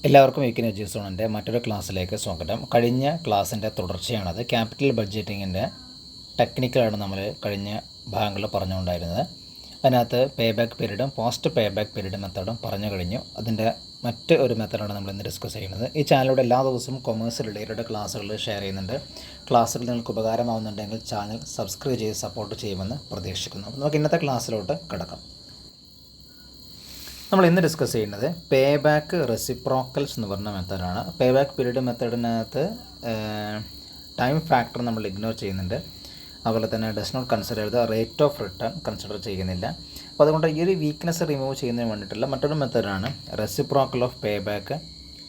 എല്ലാവർക്കും വീക്കിന് എജ്യൂസോണിൻ്റെ മറ്റൊരു ക്ലാസ്സിലേക്ക് സ്വാഗതം. കഴിഞ്ഞ ക്ലാസ്സിൻ്റെ തുടർച്ചയാണത്. ക്യാപിറ്റൽ ബഡ്ജറ്റിങ്ങിൻ്റെ ടെക്നിക്കലാണ് നമ്മൾ കഴിഞ്ഞ ഭാഗങ്ങളിൽ പറഞ്ഞുകൊണ്ടായിരുന്നത്. അതിനകത്ത് പേ ബാക്ക് പീരീഡും പോസ്റ്റ് പേ ബാക്ക് പീരീഡ് മെത്തേഡും പറഞ്ഞു കഴിഞ്ഞു. അതിൻ്റെ മറ്റ് ഒരു മെത്തേഡാണ് നമ്മൾ ഇന്ന് ഡിസ്കസ് ചെയ്യുന്നത്. ഈ ചാനലിലൂടെ എല്ലാ ദിവസവും കൊമേഴ്സ് റിലേറ്റഡ് ക്ലാസ്സുകൾ ഷെയർ ചെയ്യുന്നുണ്ട്. ക്ലാസ്സുകൾ നിങ്ങൾക്ക് ഉപകാരമാവുന്നുണ്ടെങ്കിൽ ചാനൽ സബ്സ്ക്രൈബ് ചെയ്ത് സപ്പോർട്ട് ചെയ്യുമെന്ന് പ്രതീക്ഷിക്കുന്നു. നമുക്ക് ഇന്നത്തെ ക്ലാസ്സിലോട്ട് കിടക്കാം. നമ്മൾ ഇന്ന് ഡിസ്കസ് ചെയ്യുന്നത് പേ ബാക്ക് റെസിപ്രോക്കൽസ് എന്ന് പറഞ്ഞ മെത്തേഡാണ്. പേ ബാക്ക് പീരീഡ് മെത്തേഡിനകത്ത് ടൈം ഫാക്ടർ നമ്മൾ ഇഗ്നോർ ചെയ്യുന്നുണ്ട്. അതുപോലെ തന്നെ does not consider the rate of return consider ചെയ്യുന്നില്ല. അപ്പോൾ അതുകൊണ്ട് ഈ ഒരു വീക്ക്നെസ് റിമൂവ് ചെയ്യുന്നതിന് വേണ്ടിയിട്ടുള്ള മറ്റൊരു മെത്തേഡാണ് reciprocal of pay back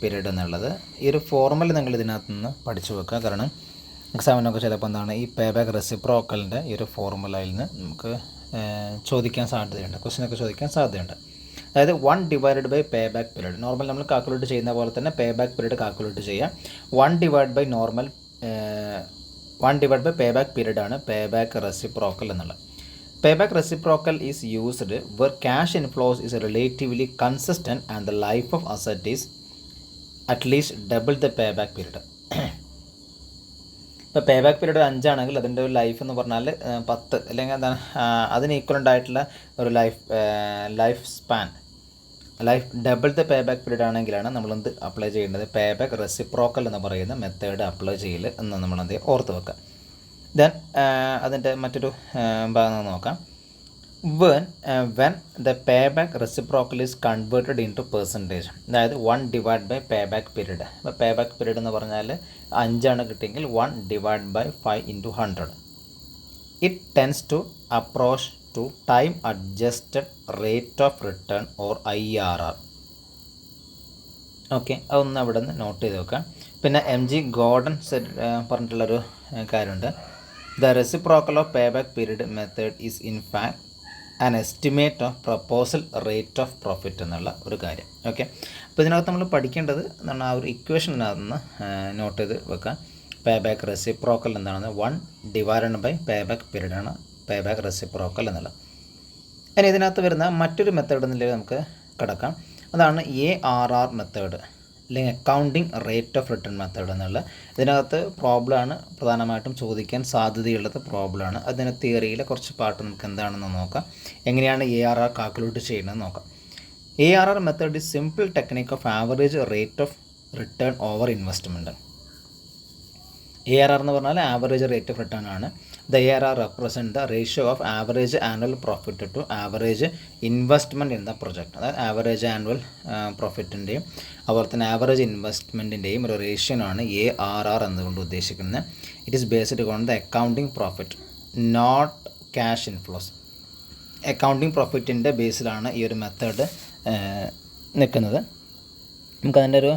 period എന്നുള്ളത്. ഈ ഒരു ഫോർമുല നിങ്ങൾ ഇതിനകത്ത് നിന്ന് പഠിച്ചു വെക്കുക. കാരണം എക്സാമിനൊക്കെ ചിലപ്പോൾ എന്താണ് ഈ പേ ബാക്ക് റെസിപ്രോക്കലിൻ്റെ ഈ ഒരു ഫോർമുലയിൽ നിന്ന് നമുക്ക് ചോദിക്കാൻ സാധ്യതയുണ്ട്, ക്വസ്റ്റ്യനൊക്കെ ചോദിക്കാൻ സാധ്യതയുണ്ട്. അതായത് 1 divided by payback period. Normal നമ്മൾ കാൽക്കുലേറ്റ് ചെയ്യുന്ന പോലെ തന്നെ പേ ബാക്ക് പീരീഡ് കാൽക്കുലേറ്റ് ചെയ്യാം. 1 divide by payback period ആണ് പേ ബാക്ക് റെസിപ്രോക്കൽ എന്നുള്ളത്. Payback reciprocal is used where cash inflows is relatively consistent and the life of asset is at least double the payback period. ഇപ്പോൾ payback period 5 ആണെങ്കിൽ അതിൻ്റെ ഒരു life എന്ന് പറഞ്ഞാൽ 10 അല്ലെങ്കിൽ എന്താണ് അതിന് ഈക്വലൻ്റ് ആയിട്ടുള്ള ഒരു life span double the payback period ആണെങ്കിലാണ് നമ്മളെന്ത് അപ്ലൈ ചെയ്യേണ്ടത്, പേ ബാക്ക് റെസിപ്രോക്കൽ എന്ന് പറയുന്ന മെത്തേഡ് അപ്ലൈ ചെയ്യൽ എന്ന് നമ്മളെന്ത് ഓർത്ത് വെക്കാം. ദെൻ അതിൻ്റെ മറ്റൊരു ഭാഗം നോക്കാം. When the payback reciprocal is converted into percentage. അതായത് 1 divide by payback period. അപ്പോൾ പേ ബാക്ക് പീരീഡ് എന്ന് പറഞ്ഞാൽ 5 കിട്ടിയെങ്കിൽ 1 divide by 5 into 100. It tends to approach to time adjusted rate of return or IRR. Okay, അതൊന്ന് അവിടെ നിന്ന് not ചെയ്ത് വെക്കാം. പിന്നെ MG ഗോർഡൻ പറഞ്ഞിട്ടുള്ളൊരു കാര്യമുണ്ട്. The reciprocal of pay back period method is in fact an estimate of proposal rate of profit എന്നുള്ള ഒരു കാര്യം. ഓക്കെ, അപ്പോൾ ഇതിനകത്ത് നമ്മൾ പഠിക്കേണ്ടത് എന്താണ്, ആ ഒരു ഇക്വേഷനകത്ത് നിന്ന് നോട്ട് ചെയ്ത് വെക്കാം. പേ ബാക്ക് റെസിപ്രോക്കൽ എന്താണെന്ന് 1 ഡിവൈഡഡ് ബൈ പേ ബാക്ക് പീരീഡാണ് പേ ബാക്ക് റെസിപ്രോക്കൽ എന്നുള്ളത്. ഇനി ഇതിനകത്ത് വരുന്ന മറ്റൊരു മെത്തേഡ് എന്നുള്ളത് നമുക്ക് കിടക്കാം. അതാണ് ARR മെത്തേഡ് അല്ലെങ്കിൽ accounting rate of return method എന്നുള്ള. ഇതിനകത്ത് പ്രോബ്ലമാണ് പ്രധാനമായിട്ടും ചോദിക്കാൻ സാധ്യതയുള്ളത് പ്രോബ്ലമാണ്. അതിന് തിയറിയിലെ കുറച്ച് പാർട്ട് നമുക്ക് എന്താണെന്ന് നോക്കാം. എങ്ങനെയാണ് ARR കാൽക്കുലേറ്റ് ചെയ്യുന്നത് നോക്കാം. ARR method is simple technique of average rate of return over investment. ARR എന്ന് പറഞ്ഞാൽ ആവറേജ് റേറ്റ് ഓഫ് റിട്ടേൺ ആണ്. The ARR represent the ratio of average annual profit to average investment in the project. അതായത് average annual പ്രോഫിറ്റിൻ്റെയും അതുപോലെ തന്നെ average ഇൻവെസ്റ്റ്മെൻറ്റിൻ്റെയും ഒരു റേഷ്യോനാണ് ARR എന്നുകൊണ്ട് ഉദ്ദേശിക്കുന്നത്. It is based on the accounting profit not cash inflows. Accounting പ്രോഫിറ്റിൻ്റെ ബേസിലാണ് ഈ ഒരു മെത്തേഡ് നിൽക്കുന്നത്. നമുക്കതിൻ്റെ ഒരു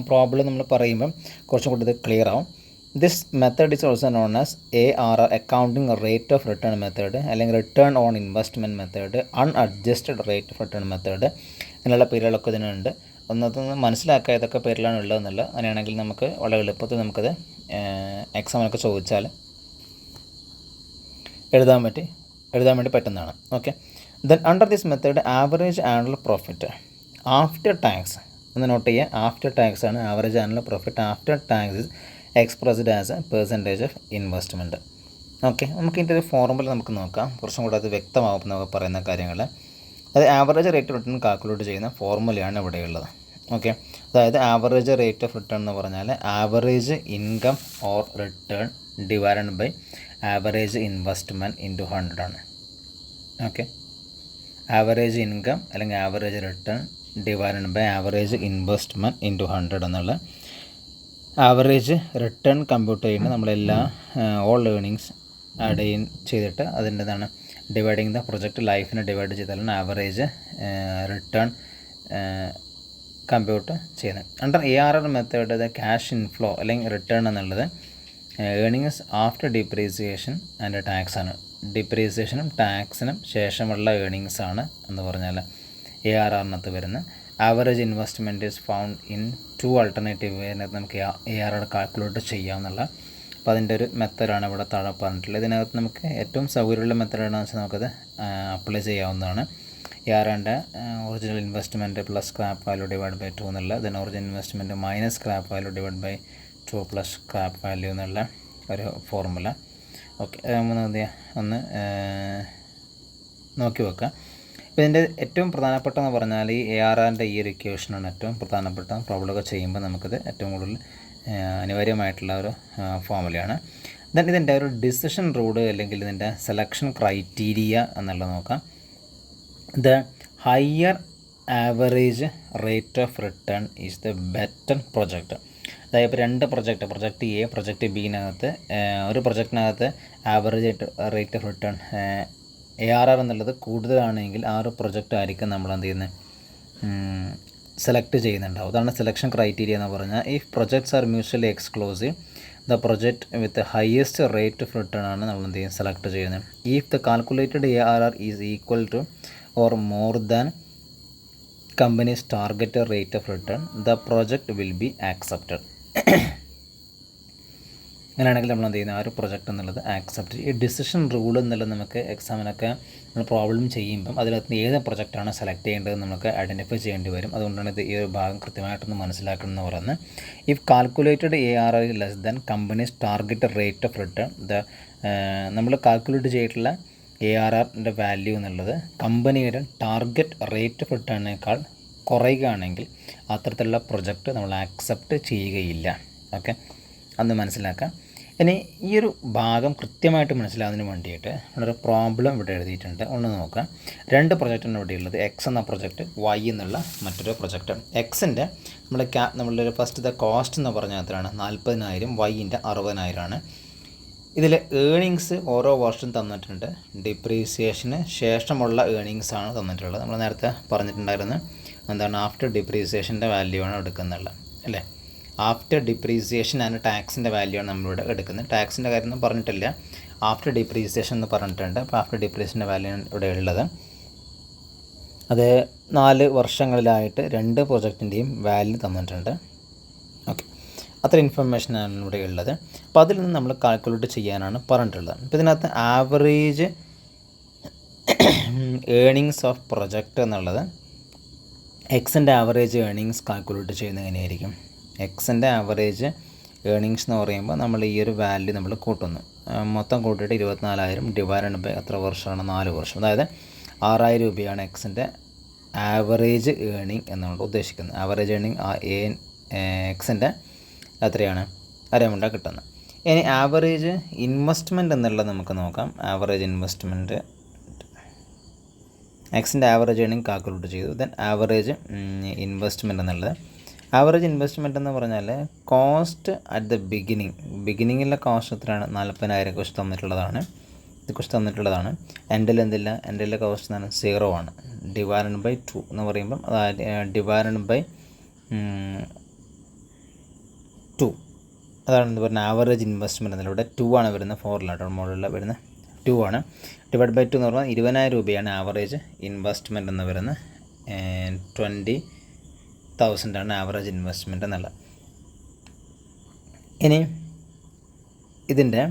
പ്രോബ്ലം നമ്മൾ പറയുമ്പം കുറച്ചും കൂടി ഇത് ക്ലിയർ ആവും. This method is also known as ARR accounting rate of return method അല്ലെങ്കിൽ return on investment method, unadjusted rate of return method എന്നുള്ള പേരുകളൊക്കെ ഇതിനുണ്ട്. ഒന്നതൊന്ന് മനസ്സിലാക്കുക ഏതൊക്കെ പേരിലാണ് ഉള്ളതെന്നുള്ളത്. അങ്ങനെയാണെങ്കിൽ നമുക്ക് വളരെ എളുപ്പത്തിൽ നമുക്കത് എക്സാമിനൊക്കെ ചോദിച്ചാൽ എഴുതാൻ വേണ്ടി പറ്റുന്നതാണ്. Okay, then under this method average annual profit after tax ഒന്ന് നോട്ട് ചെയ്യുക. ആഫ്റ്റർ ടാക്സ് ആണ് average annual profit after tax expressed as A percentage of investment. Okay, നമുക്ക് ഇതിൻ്റെ ഒരു ഫോർമുല നമുക്ക് നോക്കാം. കുറച്ചും കൂടെ അത് വ്യക്തമാകും നമുക്ക് പറയുന്ന കാര്യങ്ങൾ. അത് average rate of return calculate ചെയ്യുന്ന ഫോർമുലയാണ് ഇവിടെയുള്ളത്. ഓക്കെ, അതായത് ആവറേജ് റേറ്റ് ഓഫ് റിട്ടേൺ എന്ന് പറഞ്ഞാൽ average income or return divided by average investment into 100 ആണ്. ഓക്കെ, ആവറേജ് ഇൻകം അല്ലെങ്കിൽ average return divided by average investment into 100 എന്നുള്ള ആവറേജ് റിട്ടേൺ കമ്പ്യൂട്ട് ചെയ്യുന്നത് നമ്മളെല്ലാ ഓൾ ഏർണിങ്സ് ആഡ് ചെയ്തിട്ട് അതിൻ്റെതാണ് ഡിവൈഡിങ് ദ പ്രൊജക്റ്റ് ലൈഫിനെ divide ചെയ്താലാണ് ആവറേജ് റിട്ടേൺ കമ്പ്യൂട്ട് ചെയ്യുന്നത്. Under ARR method the cash inflow അല്ലെങ്കിൽ റിട്ടേൺ എന്നുള്ളത് earnings after depreciation and tax ആണ്. ഡിപ്രീസിയേഷനും ടാക്സിനും ശേഷമുള്ള ഏർണിങ്സ് ആണ് എന്ന് പറഞ്ഞാൽ ARRനകത്ത് വരുന്ന. Average investment is found in 2 alternative വേനകത്ത് നമുക്ക് ARR കാൽക്കുലേറ്റ് ചെയ്യാമെന്നുള്ള. അപ്പോൾ അതിൻ്റെ ഒരു മെത്തേഡാണ് ഇവിടെ താഴെ പറഞ്ഞിട്ടുള്ളത്. ഇതിനകത്ത് നമുക്ക് ഏറ്റവും സൗകര്യമുള്ള മെത്തേഡാണെന്ന് വെച്ചാൽ നമുക്കത് അപ്ലൈ ചെയ്യാവുന്നതാണ്. ARRൻ്റെ original investment plus scrap value divide by 2 എന്നുള്ള, then original investment minus scrap value divide by 2 plus scrap value എന്നുള്ള ഒരു ഫോർമുല. ഓക്കെ, ഒന്ന് നോക്കി വെക്കുക. ഇപ്പോൾ ഇതിൻ്റെ ഏറ്റവും പ്രധാനപ്പെട്ടതെന്ന് പറഞ്ഞാൽ ഈ ARRൻ്റെ ഈ ഒരു ഇക്വേഷനാണ് ഏറ്റവും പ്രധാനപ്പെട്ട. പ്രോബ്ലമൊക്കെ ചെയ്യുമ്പോൾ നമുക്കിത് ഏറ്റവും കൂടുതൽ അനിവാര്യമായിട്ടുള്ള ഒരു ഫോർമുലയാണ്. ദെൻ ഇതിൻ്റെ ഒരു ഡിസിഷൻ റൂൾ അല്ലെങ്കിൽ ഇതിൻ്റെ സെലക്ഷൻ ക്രൈറ്റീരിയ എന്നുള്ളത് നോക്കാം. The higher average rate of return is the better project. അതായത് ഇപ്പോൾ രണ്ട് പ്രൊജക്റ്റ് എ, പ്രൊജക്റ്റ് ബിനകത്ത് ഒരു പ്രൊജക്റ്റിനകത്ത് average rate of return ARR എന്നുള്ളത് കൂടുതലാണെങ്കിൽ ആ ഒരു പ്രൊജക്റ്റ് ആയിരിക്കും നമ്മൾ എന്ത് ചെയ്യുന്നത്, സെലക്ട് ചെയ്യുന്നുണ്ടാവും. അതാണ് സെലക്ഷൻ ക്രൈറ്റീരിയ എന്ന് പറഞ്ഞാൽ. If projects R mutually exclusive the project with highest rate of return ആണ് നമ്മൾ എന്ത് ചെയ്യും, സെലക്ട് ചെയ്യുന്നത്. If the calculated ARR is equal two or more than companies targeted rate of return the project will be accepted. അങ്ങനെയാണെങ്കിൽ നമ്മൾ എന്ത് ചെയ്യുന്നത്, ആ ഒരു പ്രൊജക്റ്റ് എന്നുള്ളത് ആക്സെപ്റ്റ് ചെയ്യും. ഈ ഡിസിഷൻ റൂൾ എന്നുള്ളത് നമുക്ക് എക്സാമിനൊക്കെ നമ്മൾ പ്രോബ്ലം ചെയ്യുമ്പം അതിനകത്ത് ഏത് പ്രൊജക്റ്റാണ് സെലക്ട് ചെയ്യേണ്ടതെന്ന് നമുക്ക് ഐഡൻറ്റിഫൈ ചെയ്യേണ്ടി വരും. അതുകൊണ്ടാണ് ഇത് ഈ ഒരു ഭാഗം കൃത്യമായിട്ടൊന്ന് മനസ്സിലാക്കണം എന്ന് പറയുന്നത്. If calculated ARR less than companies targeted rate of return നമ്മൾ കാൽക്കുലേറ്റ് ചെയ്തിട്ടുള്ള ARRൻ്റെ വാല്യൂ എന്നുള്ളത് കമ്പനിയുടെ ടാർഗറ്റ് റേറ്റ് ഓഫ് റിട്ടേണിനേക്കാൾ കുറയുകയാണെങ്കിൽ അത്തരത്തിലുള്ള പ്രൊജക്റ്റ് നമ്മൾ ആക്സെപ്റ്റ് ചെയ്യുകയില്ല. ഓക്കെ, അന്ന് മനസ്സിലാക്കാം. ഇനി ഈ ഒരു ഭാഗം കൃത്യമായിട്ട് മനസ്സിലാകുന്നതിന് വേണ്ടിയിട്ട് നമ്മളൊരു പ്രോബ്ലം ഇവിടെ എഴുതിയിട്ടുണ്ട്, ഒന്ന് നോക്കാം. രണ്ട് പ്രൊജക്റ്റാണ് ഇവിടെ ഉള്ളത്, എക്സ് എന്ന പ്രൊജക്റ്റ്, വൈ എന്നുള്ള മറ്റൊരു പ്രൊജക്റ്റ്. എക്സിൻ്റെ നമ്മളുടെ ഫസ്റ്റ് കോസ്റ്റ് എന്ന് പറഞ്ഞാൽ എത്രയാണ്, 40,000, വൈൻ്റെ 60,000 ആണ്. ഇതിൽ ഏണിങ്സ് ഓരോ വർഷം തന്നിട്ടുണ്ട്. ഡിപ്രീസിയേഷന് ശേഷമുള്ള ഏണിങ്സ് ആണ് തന്നിട്ടുള്ളത്. നമ്മൾ നേരത്തെ പറഞ്ഞിട്ടുണ്ടായിരുന്നു എന്താണ്, ആഫ്റ്റർ ഡിപ്രീസിയേഷൻ്റെ വാല്യൂ ആണ് എടുക്കുന്നുള്ളത് അല്ലേ. ആഫ്റ്റർ ഡിപ്രീസിയേഷൻ ആൻഡ് ടാക്സിൻ്റെ വാല്യൂ ആണ് നമ്മളിവിടെ എടുക്കുന്നത്. ടാക്സിൻ്റെ കാര്യമൊന്നും പറഞ്ഞിട്ടില്ല, ആഫ്റ്റർ ഡിപ്രീസിയേഷൻ എന്ന് പറഞ്ഞിട്ടുണ്ട്. അപ്പോൾ ആഫ്റ്റർ ഡിപ്രീസിയേഷൻ്റെ വാല്യൂ ആണ് ഇവിടെ ഉള്ളത്. അത് 4 വർഷങ്ങളിലായിട്ട് രണ്ട് പ്രൊജക്റ്റിൻ്റെയും വാല്യൂ തന്നിട്ടുണ്ട്. ഓക്കെ, അത്ര ഇൻഫർമേഷനാണ് ഇവിടെ ഉള്ളത്. അപ്പോൾ അതിൽ നിന്ന് നമ്മൾ കാൽക്കുലേറ്റ് ചെയ്യാനാണ് പറഞ്ഞിട്ടുള്ളത്. അപ്പോൾ ഇതിനകത്ത് ആവറേജ് ഏണിങ്സ് ഓഫ് പ്രൊജക്റ്റ് എന്നുള്ളത് എക്സിൻ്റെ ആവറേജ് ഏണിങ്സ് കാൽക്കുലേറ്റ് ചെയ്യുന്നത് എങ്ങനെയായിരിക്കും. എക്സിൻ്റെ ആവറേജ് ഏണിങ്സ് എന്ന് പറയുമ്പോൾ നമ്മൾ ഈ ഒരു വാല്യൂ നമ്മൾ കൂട്ടുന്നു. മൊത്തം കൂട്ടിയിട്ട് 24,000 ഡിവൈഡ് ബൈ എത്ര വർഷമാണ്, 4 വർഷം. അതായത് 6,000 രൂപയാണ് എക്സിൻ്റെ ആവറേജ് ഏണിങ് എന്നുള്ളത് ഉദ്ദേശിക്കുന്നത്. ആവറേജ് ഏണിങ് എക്സിൻ്റെ എത്രയാണ്, അരമുണ്ട കിട്ടുന്നത്. ഇനി ആവറേജ് ഇൻവെസ്റ്റ്മെൻറ്റ് എന്നുള്ളത് നമുക്ക് നോക്കാം. ആവറേജ് ഇൻവെസ്റ്റ്മെൻറ്റ് എക്സിൻ്റെ ആവറേജ് ഏണിങ് കാൽക്കുലേറ്റ് ചെയ്തു. ദെൻ ആവറേജ് ഇൻവെസ്റ്റ്മെൻറ്റ് എന്നുള്ളത്, ആവറേജ് ഇൻവെസ്റ്റ്മെൻറ്റ് എന്ന് പറഞ്ഞാൽ കോസ്റ്റ് അറ്റ് ദ ബിഗിനിങ്ങിലെ കോസ്റ്റ് എത്രയാണ്, 40,000 കുറിച്ച് തന്നിട്ടുള്ളതാണ്. ഇത് കുറിച്ച് തന്നിട്ടുള്ളതാണ്. എൻഡിൽ എന്തില്ല, എൻഡിലെ കോസ്റ്റ് എന്ന് പറഞ്ഞാൽ 0 ആണ്. ഡിവൈഡ് ബൈ 2 എന്ന് പറയുമ്പം അതായത് ഡിവൈഡ് ബൈ 2 അതാണ് എന്ന് പറഞ്ഞാൽ ആവറേജ് ഇൻവെസ്റ്റ്മെൻറ്റ് എന്നല്ല. ഇവിടെ 2 ആണ് വരുന്നത്, 4 മോഡലിൽ വരുന്ന 2 ആണ്. ഡിവൈഡ് ബൈ 2 എന്ന് പറഞ്ഞാൽ 20,000 രൂപയാണ് ആവറേജ് ഇൻവെസ്റ്റ്മെൻറ്റ് എന്ന് വരുന്നത്. 20,000 ആണ് ആവറേജ് ഇൻവെസ്റ്റ്മെൻറ്റ് എന്നുള്ളത്. ഇനി ഇതിൻ്റെ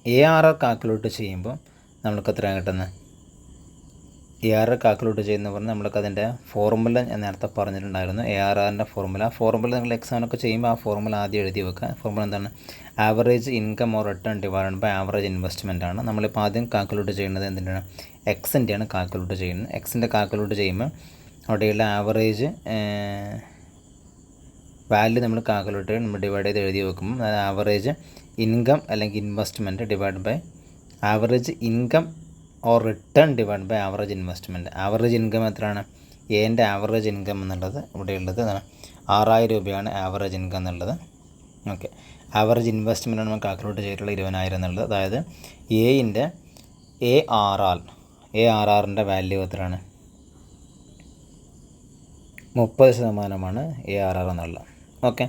ARR കാൽക്കുലേറ്റ് ചെയ്യുമ്പോൾ നമ്മൾക്ക് എത്രയാണ് കിട്ടുന്നത്, ARR കാൽക്കുലേറ്റ് ചെയ്യുന്ന പറഞ്ഞാൽ നമ്മൾക്ക് അതിൻ്റെ ഫോർമുല ഞാൻ നേരത്തെ പറഞ്ഞിട്ടുണ്ടായിരുന്നു. ARRൻ്റെ ഫോർമുല നിങ്ങൾ എക്സാമിനൊക്കെ ചെയ്യുമ്പോൾ ആ ഫോർമുല ആദ്യം എഴുതി വെക്കുക. ഫോർമുല എന്താണ്, average income or return divide by average investment ആണ്. നമ്മളിപ്പോൾ ആദ്യം കാൽക്കുലേറ്റ് ചെയ്യുന്നത് എന്തിനാണ്, എക്സിൻ്റെയാണ് കാൽക്കുലേറ്റ് ചെയ്യുന്നത്. എക്സിൻ്റെ കാൽക്കുലേറ്റ് ചെയ്യുമ്പോൾ അവിടെയുള്ള ആവറേജ് വാല്യൂ നമ്മൾ കാൽക്കുലേറ്റ് ചെയ്യും. നമ്മൾ ഡിവൈഡ് ചെയ്ത് എഴുതി വെക്കുമ്പോൾ അതായത് ആവറേജ് ഇൻകം അല്ലെങ്കിൽ investment divide by average income or return divide by average investment. Average income എത്രയാണ്, എൻ്റെ ആവറേജ് ഇൻകം എന്നുള്ളത് ഇവിടെയുള്ളത് 6,000 രൂപയാണ് ആവറേജ് ഇൻകം എന്നുള്ളത്. ഓക്കെ, ആവറേജ് ഇൻവെസ്റ്റ്മെൻറ്റാണ് നമ്മൾ കാൽക്കുലേറ്റ് ചെയ്തിട്ടുള്ള 20,000 എന്നുള്ളത്. അതായത് ARRൻ്റെ വാല്യൂ എത്രയാണ്, 30% ARR എന്നുള്ളത്. ഓക്കെ,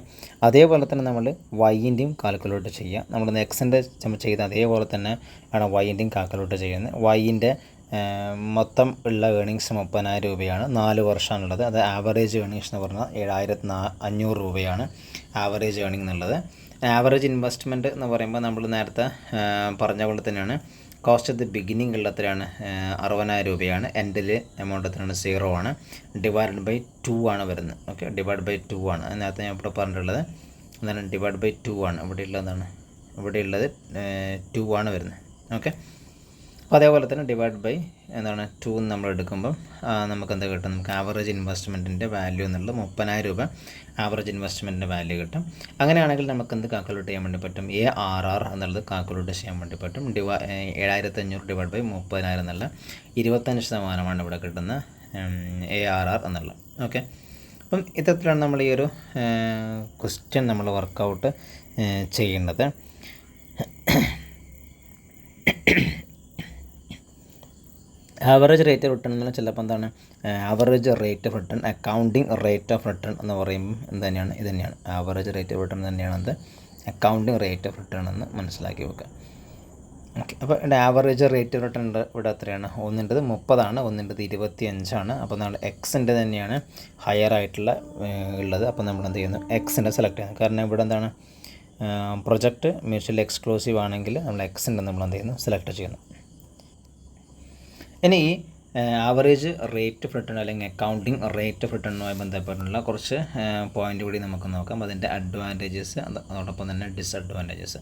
അതേപോലെ തന്നെ നമ്മൾ വൈൻ്റെയും കാൽക്കുലേറ്റ് ചെയ്യുക. നമ്മൾ എക്സിൻ്റെ ചെയ്ത അതേപോലെ തന്നെ ആണ് വൈൻ്റെയും കാൽക്കുലേറ്റ് ചെയ്യുന്നത്. വൈൻ്റെ മൊത്തം ഉള്ള ഏണിങ്സ് 30,000 രൂപയാണ്, 4 വർഷമാണുള്ളത്. അത് ആവറേജ് ഏണിങ്സ് എന്ന് പറഞ്ഞാൽ 7,500 രൂപയാണ് ആവറേജ് ഏണിംഗ് എന്നുള്ളത്. ആവറേജ് ഇൻവെസ്റ്റ്മെൻറ്റ് എന്ന് പറയുമ്പോൾ നമ്മൾ നേരത്തെ പറഞ്ഞ പോലെ തന്നെയാണ് കോസ്റ്റ് അറ്റ് ദി ബിഗിനിങ് ഉള്ള എത്രയാണ് 60,000 രൂപയാണ്. എൻഡിൽ എമൗണ്ട് എത്രയാണ് 0 ആണ്. ഡിവൈഡ് ബൈ 2 ആണ് വരുന്നത്. ഓക്കെ, ഡിവൈഡ് ബൈ 2 ആണ്. അതിനകത്ത് ഞാൻ ഇവിടെ പറഞ്ഞിട്ടുള്ളത് എന്താണ്, ഡിവൈഡ് ബൈ 2 ആണ്. ഇവിടെയുള്ളത് 2 ആണ് വരുന്നത്. ഓക്കെ, അപ്പോൾ അതേപോലെ തന്നെ ഡിവൈഡ് ബൈ 2 നമ്മൾ എടുക്കുമ്പം നമുക്ക് എന്താ കിട്ടും, നമുക്ക് ആവറേജ് ഇൻവെസ്റ്റ്മെൻറ്റിൻ്റെ വാല്യൂ എന്നുള്ളത് 30,000 രൂപ ആവറേജ് ഇൻവെസ്റ്റ്മെൻറ്റിൻ്റെ വാല്യൂ കിട്ടും. അങ്ങനെയാണെങ്കിൽ നമുക്ക് എന്ത് കാൽക്കുലേറ്റ് ചെയ്യാൻ വേണ്ടി പറ്റും, ARR എന്നുള്ളത് കാൽക്കുലേറ്റ് ചെയ്യാൻ വേണ്ടി പറ്റും. 7,500 ഡിവൈഡ് ബൈ 30,000 എന്നുള്ള 25% ഇവിടെ കിട്ടുന്ന ARR എന്നുള്ളത്. ഓക്കെ, അപ്പം ഇത്തരത്തിലാണ് നമ്മൾ ഈ ഒരു ക്വസ്റ്റ്യൻ നമ്മൾ വർക്കൗട്ട് ചെയ്യുന്നത്. ആവറേജ് റേറ്റ് ഓഫ് റിട്ടേൺ എന്നാൽ ചിലപ്പോൾ എന്താണ്, average rate of return, accounting rate of return എന്ന് പറയുമ്പോൾ എന്ത് തന്നെയാണ്, ഇത് തന്നെയാണ് ആവറേജ് റേറ്റ് ഓഫ് റിട്ടേൺ തന്നെയാണ് എന്ത്, അക്കൗണ്ടിങ് റേറ്റ് ഓഫ് റിട്ടേൺ എന്ന് മനസ്സിലാക്കി വെക്കുക. ഓക്കെ, അപ്പോൾ ഇവിടെ ആവറേജ് റേറ്റ് ഓഫ് റിട്ടേൺ ഇവിടെ എത്രയാണ്, ഒന്നിൻ്റെത് 30 ഒന്നിൻ്റെത് 25. അപ്പോൾ നമ്മൾ എക്സിൻ്റെ തന്നെയാണ് ഹയർ ആയിട്ടുള്ള ഉള്ളത്. അപ്പോൾ നമ്മൾ എന്ത് ചെയ്യുന്നു, എക്സിൻ്റെ സെലക്ട് ചെയ്യുന്നു. കാരണം ഇവിടെ എന്താണ്, പ്രൊജക്റ്റ് മ്യൂച്വലി എക്സ്ക്ലൂസീവ് ആണെങ്കിൽ നമ്മൾ എക്സിൻ്റെ നമ്മൾ എന്ത് ചെയ്യുന്നു, സെലക്ട് ചെയ്യുന്നു. ഇനി ഈ ആവറേജ് റേറ്റ് ഓഫ് റിട്ടേൺ അല്ലെങ്കിൽ അക്കൗണ്ടിങ് റേറ്റ് ഓഫ് റിട്ടേണുമായി ബന്ധപ്പെട്ടുള്ള കുറച്ച് പോയിൻ്റ് കൂടി നമുക്ക് നോക്കാം. അതിൻ്റെ അഡ്വാൻറ്റേജസ്, അതോടൊപ്പം തന്നെ ഡിസഡ്വാൻറ്റേജസ്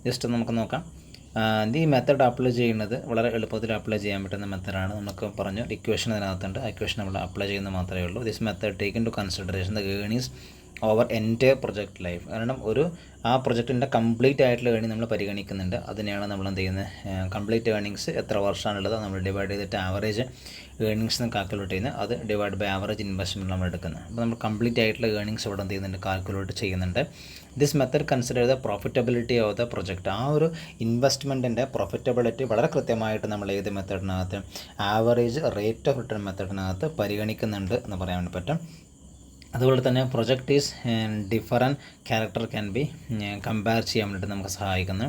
ജസ്റ്റ് നമുക്ക് നോക്കാം. ഈ മെത്തേഡ് അപ്ലൈ ചെയ്യുന്നത് വളരെ എളുപ്പത്തിൽ അപ്ലൈ ചെയ്യാൻ പറ്റുന്ന മെത്തേഡാണ്. നമുക്ക് പറഞ്ഞു ഇക്വേഷൻ അതിനകത്തുണ്ട്, ആ ഇക്വേഷൻ നമ്മൾ അപ്ലൈ ചെയ്യുന്നത് മാത്രമേ ഉള്ളൂ. This method take into consideration the earnings over entire project life. കാരണം ആ പ്രൊജക്റ്റിൻ്റെ കംപ്ലീറ്റ് ആയിട്ടുള്ള ഏർണിംഗ് നമ്മൾ പരിഗണിക്കുന്നുണ്ട്. അതിനെയാണ് നമ്മൾ എന്ത് ചെയ്യുന്നത്, കംപ്ലീറ്റ് ഏർണിങ്സ് എത്ര വർഷമാണുള്ളത് നമ്മൾ ഡിവൈഡ് ചെയ്തിട്ട് ആവറേജ് ഏർണിങ്സ് കാൽക്കുലേറ്റ് ചെയ്യുന്നത്, അത് ഡിവൈഡ് ബൈ ആവറേജ് ഇൻവെസ്റ്റ്മെൻറ്റ് നമ്മൾ എടുക്കുന്നത്. അപ്പോൾ നമ്മൾ കംപ്ലീറ്റ് ആയിട്ടുള്ള ഏർണിങ്സ് ഇവിടെ എന്ത് ചെയ്യുന്നുണ്ട്, കാൽക്കുലേറ്റ് ചെയ്യുന്നുണ്ട്. This method consider the profitability of the project. ആ ഒരു ഇൻവെസ്റ്റ്മെൻറ്റിൻ്റെ പ്രോഫിറ്റബിലിറ്റി വളരെ കൃത്യമായിട്ട് നമ്മൾ ഏത് മെത്തേഡിനകത്ത്, ആവറേജ് റേറ്റ് ഓഫ് റിട്ടേൺ മെത്തേഡിനകത്ത് പരിഗണിക്കുന്നുണ്ട് എന്ന് പറയാൻ വേണ്ടി പറ്റും. അതുപോലെ തന്നെ project is different character can be compare ചെയ്യാൻ വേണ്ടിയിട്ട് നമുക്ക് സഹായിക്കുന്നു.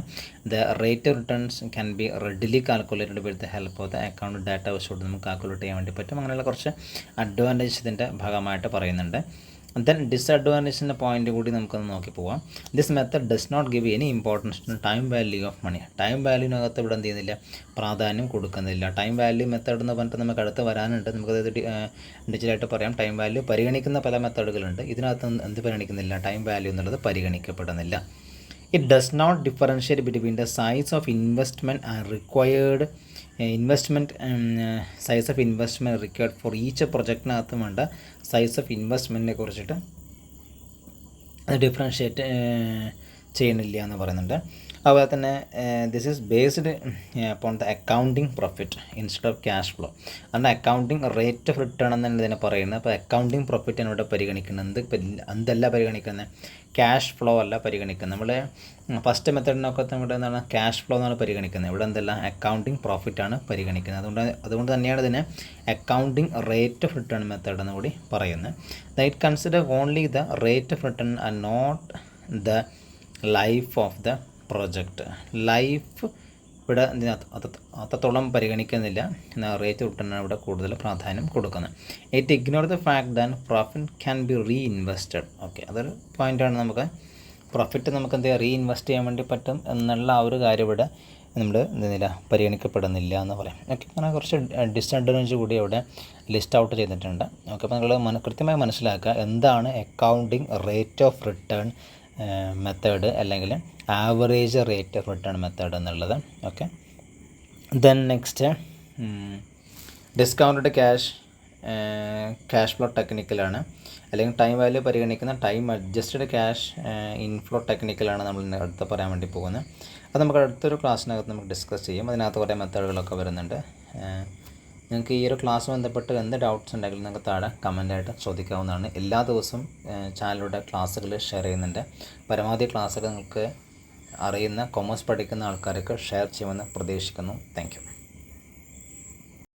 The rate of returns can be readily calculated with the help of the account data വെച്ചുകൊണ്ട് നമുക്ക് കാൽക്കുലേറ്റ് ചെയ്യാൻ വേണ്ടി പറ്റും. അങ്ങനെയുള്ള കുറച്ച് അഡ്വാൻറ്റേജ് ഇതിൻ്റെ ഭാഗമായിട്ട് പറയുന്നുണ്ട്. ദെൻ ഡിസഡ്വാൻറ്റേജിൻ്റെ പോയിൻ്റ് കൂടി നമുക്കൊന്ന് നോക്കി പോവാം. This method does not give any importance to time value of money. Time വാല്യൂവിനകത്ത് ഇവിടെ എന്ത് ചെയ്യുന്നില്ല, പ്രാധാന്യം കൊടുക്കുന്നില്ല. ടൈം വാല്യൂ മെത്തേഡ് എന്ന് പറഞ്ഞിട്ട് നമുക്ക് അടുത്ത് വരാനുണ്ട്. നമുക്കത് ഡിജിറ്റലായിട്ട് പറയാം. ടൈം വാല്യൂ പരിഗണിക്കുന്ന പല മെത്തേഡുകളുണ്ട്. ഇതിനകത്ത് എന്ത് പരിഗണിക്കുന്നില്ല, ടൈം വാല്യൂ എന്നുള്ളത് പരിഗണിക്കപ്പെടുന്നില്ല. It does not differentiate between the size of investment and required size of investment required for each പ്രൊജക്റ്റിനകത്ത് വേണ്ട സൈസ് ഓഫ് ഇൻവെസ്റ്റ്മെൻറ്റിനെ കുറിച്ചിട്ട് അത് ഡിഫറൻഷ്യേറ്റ് ചെയ്യുന്നില്ല എന്ന് പറയുന്നുണ്ട്. അതുപോലെ തന്നെ this is based upon the accounting profit instead of cash flow. അതുകൊണ്ട് അക്കൗണ്ടിങ് റേറ്റ് ഓഫ് റിട്ടേൺ എന്നാണ് ഇതിനെ പറയുന്നത്. അപ്പോൾ അക്കൗണ്ടിങ് പ്രോഫിറ്റാണ് ഇവിടെ പരിഗണിക്കുന്നത്. എന്തല്ല പരിഗണിക്കുന്നത്, ക്യാഷ് ഫ്ലോ അല്ല പരിഗണിക്കുന്നത്. നമ്മൾ ഫസ്റ്റ് മെത്തേഡിനൊക്കെ നമ്മുടെ എന്താണ്, ക്യാഷ് ഫ്ലോ എന്നാണ് പരിഗണിക്കുന്നത്. ഇവിടെ എന്തല്ല, അക്കൗണ്ടിങ് പ്രോഫിറ്റാണ് പരിഗണിക്കുന്നത്. അതുകൊണ്ട് തന്നെയാണ് ഇതിനെ accounting rate of return method എന്ന് കൂടി പറയുന്നത്. It consider only the rate of return and not the life of the project. Life ഇവിടെ അത്രത്തോളം പരിഗണിക്കുന്നില്ല. റേറ്റ് ഓഫ് റിട്ടേൺ ഇവിടെ കൂടുതൽ പ്രാധാന്യം കൊടുക്കുന്നത്. It ignore the fact than profit can be റീഇൻവെസ്റ്റഡ്. Okay, അതൊരു പോയിൻ്റാണ്. നമുക്ക് പ്രോഫിറ്റ് നമുക്ക് എന്ത് ചെയ്യുക, റീഇൻവെസ്റ്റ് ചെയ്യാൻ വേണ്ടി പറ്റും എന്നുള്ള ആ ഒരു കാര്യം ഇവിടെ നമ്മൾ എന്തെന്നില്ല, പരിഗണിക്കപ്പെടുന്നില്ല എന്ന് പറയാം. ഓക്കെ, അങ്ങനെ കുറച്ച് ഡിസഡ്വാൻറ്റേജ് കൂടി അവിടെ ലിസ്റ്റ് ഔട്ട് ചെയ്തിട്ടുണ്ട്. ഓക്കെ, അപ്പോൾ നിങ്ങൾ കൃത്യമായി മനസ്സിലാക്കുക എന്താണ് accounting rate of return method അല്ലെങ്കിൽ average rate of return method എന്നുള്ളത്. Okay, then next discounted cash flow ടെക്നിക്കലാണ്, അല്ലെങ്കിൽ ടൈം വാല്യൂ പരിഗണിക്കുന്ന ടൈം അഡ്ജസ്റ്റഡ് ക്യാഷ് ഇൻഫ്ലോ ടെക്നിക്കലാണ് നമ്മൾ അടുത്ത് പറയാൻ വേണ്ടി പോകുന്നത്. അത് നമുക്ക് അടുത്തൊരു ക്ലാസ്സിനകത്ത് നമുക്ക് ഡിസ്കസ് ചെയ്യും. അതിനകത്ത് കുറേ മെത്തേഡുകളൊക്കെ വരുന്നുണ്ട്. നിങ്ങൾക്ക് ഈ ഒരു ക്ലാസ് ബന്ധപ്പെട്ട് എന്ത് ഡൗട്ട്സ് ഉണ്ടെങ്കിലും നിങ്ങൾക്ക് താഴെ കമൻറ്റായിട്ട് ചോദിക്കാവുന്നതാണ്. എല്ലാ ദിവസവും ചാനലിലൂടെ ക്ലാസ്സുകൾ ഷെയർ ചെയ്യുന്നുണ്ട്. പരമാവധി ക്ലാസ്സുകൾ നിങ്ങൾക്ക് അറിയുന്ന കൊമേഴ്സ് പഠിക്കുന്ന ആൾക്കാർക്ക് ഷെയർ ചെയ്യുമെന്ന് പ്രതീക്ഷിക്കുന്നു. Thank you.